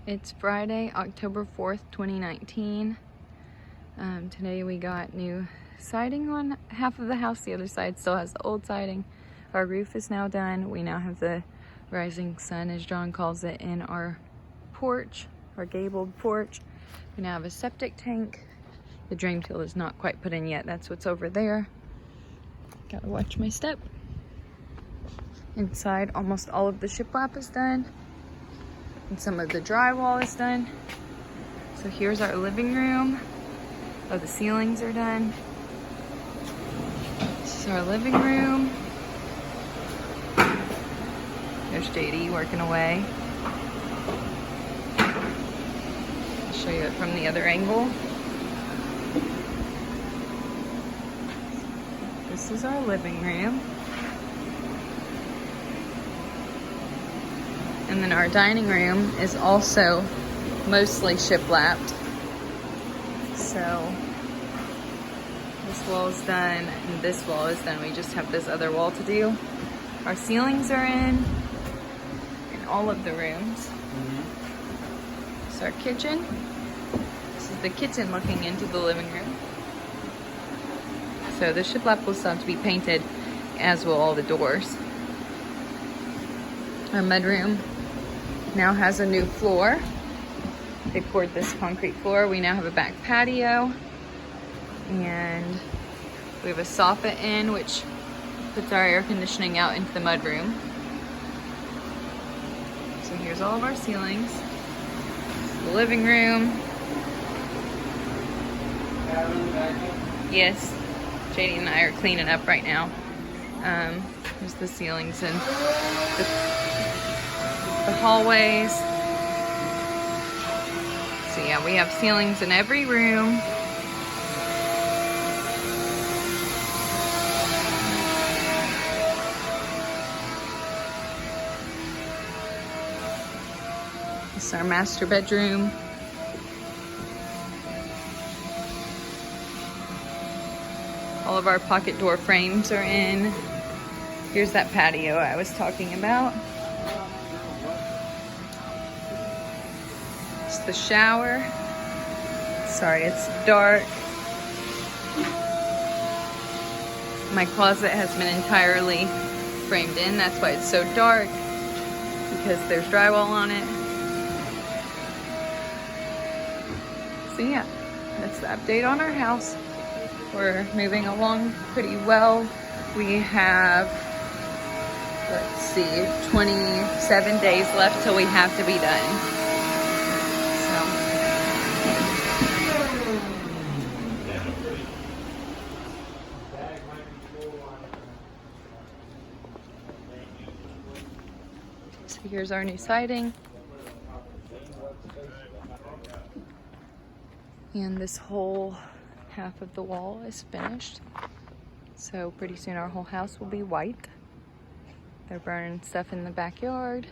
It's Friday, October 4th, 2019. Today we got new siding on half of the house. The other side still has the old siding. Our roof is now done. We now have the rising sun, as John calls it, in our porch, our gabled porch. We now have a septic tank. The drain field is not quite put in yet. That's what's over there. Gotta watch my step. Inside, almost all of the shiplap is done. And some of the drywall is done. So here's our living room. Oh, the ceilings are done. This is our living room. There's JD working away. I'll show you it from the other angle. This is our living room. And then our dining room is also mostly shiplapped. So this wall is done and this wall is done. We just have this other wall to do. Our ceilings are in all of the rooms. This is our kitchen. This is the kitchen looking into the living room. So the shiplap will still have to be painted, as will all the doors. Our mudroom now has a new floor. They poured this concrete floor. We now have a back patio, and we have a soffit in, which puts our air conditioning out into the mudroom. So here's all of our ceilings. The living room. Yes, JD and I are cleaning up right now. There's the ceilings and the hallways. So yeah, we have ceilings in every room. This is our master bedroom. All of our pocket door frames are in. Here's that patio I was talking about. It's the shower. Sorry, it's dark. My closet has been entirely framed in. That's why it's so dark, because there's drywall on it. So yeah, that's the update on our house. We're moving along pretty well. We have, let's see, 27 days left till we have to be done. So here's our new siding. And this whole half of the wall is finished. So pretty soon our whole house will be white. They're burning stuff in the backyard.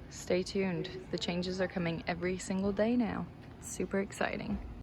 Stay tuned. The changes are coming every single day now. Super exciting.